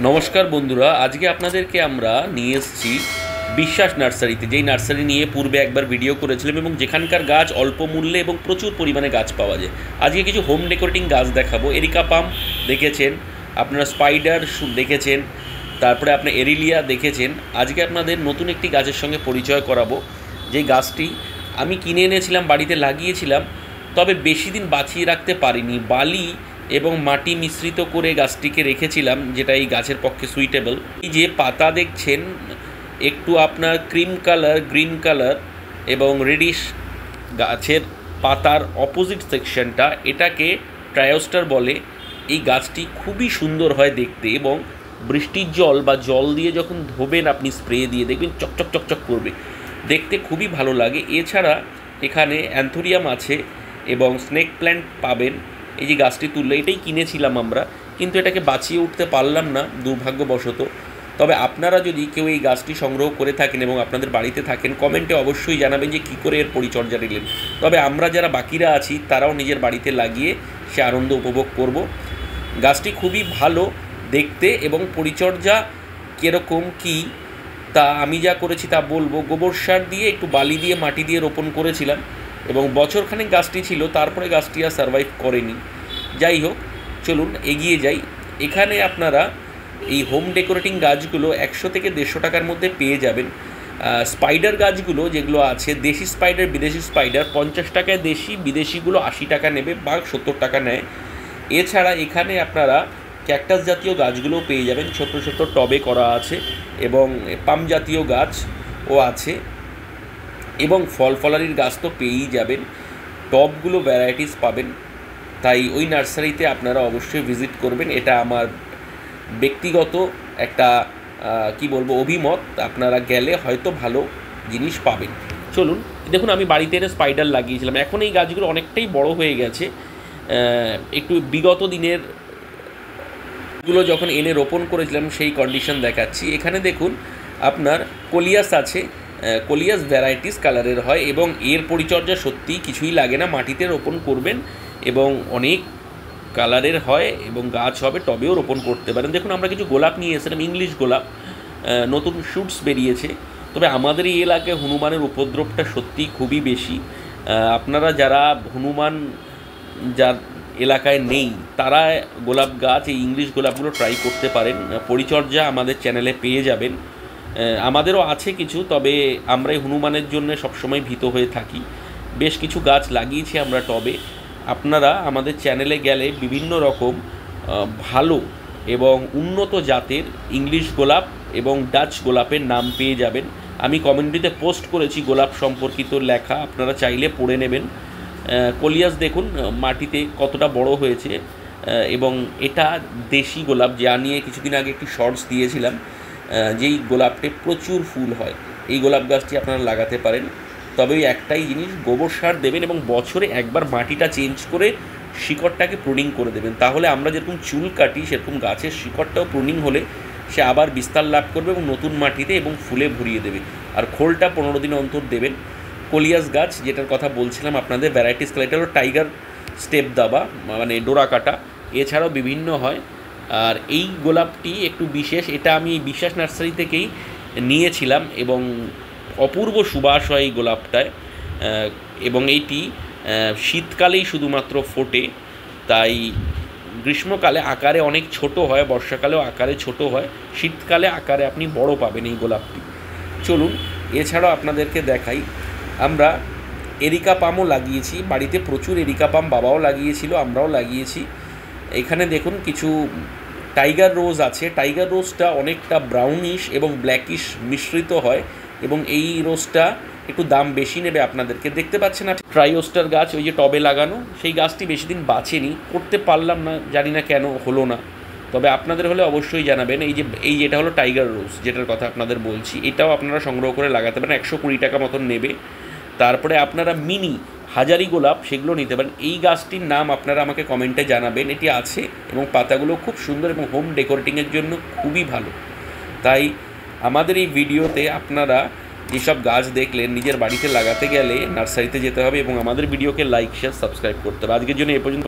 নমস্কার বন্ধুরা, আজকে আপনাদেরকে আমরা নিয়ে এসেছি বিশ্বাস নার্সারিতে, যেই নার্সারি নিয়ে পূর্বে একবার ভিডিও করেছিলাম এবং যেখানকার গাছ অল্প মূল্যে এবং প্রচুর পরিমাণে গাছ পাওয়া যায়। আজকে কিছু হোম ডেকোরেটিং গাছ দেখাবো। এরিকা পাম দেখেছেন আপনারা, স্পাইডার দেখেছেন, তারপরে আপনার এরিলিয়া দেখেছেন। আজকে আপনাদের নতুন একটি গাছের সঙ্গে পরিচয় করাবো, যেই গাছটি আমি কিনে এনেছিলাম, বাড়িতে লাগিয়েছিলাম, তবে বেশি দিন বাঁচিয়ে রাখতে পারিনি। বালি এবং মাটি মিশ্রিত করে গাছটিকে রেখেছিলাম, যেটা এই গাছের পক্ষে সুইটেবল। এই যে পাতা দেখছেন, একটু আপনার ক্রিম কালার, গ্রিন কালার এবং রেডিশ, গাছের পাতার অপোজিট সেকশনটা, এটাকে ট্রায়োস্টার বলে। এই গাছটি খুবই সুন্দর হয় দেখতে, এবং বৃষ্টির জল বা জল দিয়ে যখন ধোবেন আপনি স্প্রে দিয়ে, দেখবেন চকচক চকচক করবে, দেখতে খুবই ভালো লাগে। এছাড়া এখানে অ্যান্থোরিয়াম আছে এবং স্নেক প্ল্যান্ট পাবেন। এই যে গাছটি তুললে, এটাই কিনেছিলাম আমরা, কিন্তু এটাকে বাঁচিয়ে উঠতে পারলাম না দুর্ভাগ্যবশত। তবে আপনারা যদি কেউ এই গাছটি সংগ্রহ করে থাকেন এবং আপনাদের বাড়িতে থাকেন, কমেন্টে অবশ্যই জানাবেন যে কী করে এর পরিচর্যা নিলেন। তবে আমরা যারা বাকিরা আছি তারাও নিজের বাড়িতে লাগিয়ে সে আনন্দ উপভোগ করব। গাছটি খুবই ভালো দেখতে, এবং পরিচর্যা কীরকম কী তা আমি যা করেছি তা বলবো। গোবর সার দিয়ে, একটু বালি দিয়ে, মাটি দিয়ে রোপণ করেছিলাম, এবং বছরখানেক গাছটি ছিল, তারপরে গাছটি আর সারভাইভ করেনি। যাই হোক, চলুন এগিয়ে যাই। এখানে আপনারা এই হোম ডেকোরেটিং গাছগুলো 100 থেকে 150 টাকার মধ্যে পেয়ে যাবেন। স্পাইডার গাছগুলো যেগুলো আছে, দেশি স্পাইডার, বিদেশি স্পাইডার, 50 টাকায় দেশি, বিদেশিগুলো 80 টাকা নেবে বা 70 টাকা নেয়। এছাড়া এখানে আপনারা ক্যাকটাস জাতীয় গাছগুলোও পেয়ে যাবেন, ছোট ছোট টবে করা আছে, এবং পাম জাতীয় গাছও আছে, এবং ফল ফলারির গাছ তো পেয়েই যাবেন। টবগুলো ভ্যারাইটিস পাবেন। তাই ওই নার্সারিতে আপনারা অবশ্যই ভিজিট করবেন। এটা আমার ব্যক্তিগত একটা কি বলবো অভিমত। আপনারা গেলে হয়তো ভালো জিনিস পাবেন। চলুন দেখুন, আমি বাড়িতে এনে স্পাইডার লাগিয়েছিলাম। এখন এই গাছগুলো অনেকটাই বড় হয়ে গেছে। একটু বিগত দিনের গুলো যখন এনে রোপণ করেছিলাম সেই কন্ডিশন দেখাচ্ছি। এখানে দেখুন, আপনার কোলিয়াস আছে। কোলিয়াস ভ্যারাইটিস কালারের হয়, এবং এর পরিচর্যা সত্যিই কিছুই লাগে না। মাটিতে রোপণ করবেন এবং অনেক কালারের হয়, এবং গাছ হবে, টবেও রোপণ করতে পারেন। দেখুন, আমরা কিছু গোলাপ নিয়ে এসেছিলাম, ইংলিশ গোলাপ, নতুন শুটস বেরিয়েছে। তবে আমাদের এই এলাকায় হনুমানের উপদ্রবটা সত্যিই খুবই বেশি। আপনারা যারা হনুমান যার এলাকায় নেই, তারা গোলাপ গাছ, এই ইংলিশ গোলাপগুলো ট্রাই করতে পারেন। পরিচর্যা আমাদের চ্যানেলে পেয়ে যাবেন। আমাদেরও আছে কিছু, তবে আমরা এই হনুমানের জন্য সবসময় ভীত হয়ে থাকি। বেশ কিছু গাছ লাগিয়েছি আমরা টবে। আপনারা আমাদের চ্যানেলে গেলে বিভিন্ন রকম ভালো এবং উন্নত জাতের ইংলিশ গোলাপ এবং ডাচ গোলাপের নাম পেয়ে যাবেন। আমি কমিউনিটিতে পোস্ট করেছি গোলাপ সম্পর্কিত লেখা, আপনারা চাইলে পড়ে নেবেন। কোলিয়াস দেখুন মাটিতে কতটা বড় হয়েছে, এবং এটা দেশি গোলাপ, যা নিয়ে কিছুদিন আগে একটি শর্টস দিয়েছিলাম। যেই গোলাপটে প্রচুর ফুল হয়, এই গোলাপ গাছটি আপনারা লাগাতে পারেন। তবে ওই একটাই জিনিস, গোবর সার দেবেন এবং বছরে একবার মাটিটা চেঞ্জ করে শিকড়টাকে প্রুনিং করে দেবেন। তাহলে আমরা যেরকম চুল কাটি, সেরকম গাছের শিকড়টাও প্রুনিং হলে সে আবার বিস্তার লাভ করবে এবং নতুন মাটিতে এবং ফুলে ভরিয়ে দেবে। আর খোলটা 15 দিন অন্তর দেবেন। কোলিয়াস গাছ যেটার কথা বলছিলাম আপনাদের, ভ্যারাইটিস কালার, এটা হলো টাইগার স্টেপ দাবা, মানে ডোরা কাটা। এছাড়াও বিভিন্ন হয়। আর এই গোলাপটি একটু বিশেষ, এটা আমি বিশ্বাস নার্সারি থেকেই নিয়েছিলাম, এবং অপূর্ব সুবাস হয় এই গোলাপটায়। এবং এইটি শীতকালেই শুধুমাত্র ফোটে, তাই গ্রীষ্মকালে আকারে অনেক ছোট হয়, বর্ষাকালেও আকারে ছোট হয়, শীতকালে আকারে আপনি বড় পাবেন এই গোলাপটি। চলুন এছাড়াও আপনাদেরকে দেখাই, আমরা এরিকা পামও লাগিয়েছি বাড়িতে, প্রচুর এরিকা পাম বাবাও লাগিয়েছিল, আমরাও লাগিয়েছি। এখানে দেখুন কিছু টাইগার রোজ আছে। টাইগার রোজটা অনেকটা ব্রাউনিশ এবং ব্ল্যাকিশ মিশ্রিত হয়, এবং এই রোজটা একটু দাম বেশি নেবে আপনাদেরকে। দেখতে পাচ্ছেন আপনি ট্রাইওস্টার গাছ, ওই যে টবে লাগানো, সেই গাছটি বেশি দিন বাঁচেনি, করতে পারলাম না, জানি না কেন হলো না। তবে আপনাদের হলে অবশ্যই জানাবেন। এই যেটা হলো টাইগার রোজ, যেটার কথা আপনাদের বলছি, এটাও আপনারা সংগ্রহ করে লাগাতে পারেন, 120 টাকা মতন নেবে। তারপরে আপনারা মিনি হাজারি গোলাপ, সেগুলো নিতে পারেন। এই গাছটির নাম আপনারা আমাকে কমেন্টে জানাবেন। এটি আছে এবং পাতাগুলো খুব সুন্দর এবং হোম ডেকোরেটিংয়ের জন্য খুবই ভালো। তাই আমাদের এই ভিডিওতে আপনারা যেসব গাছ দেখলেন, নিজের বাড়িতে লাগাতে গেলে নার্সারিতে যেতে হবে, এবং আমাদের ভিডিওকে লাইক, শেয়ার, সাবস্ক্রাইব করতে হবে। আজকের জন্য এ পর্যন্ত।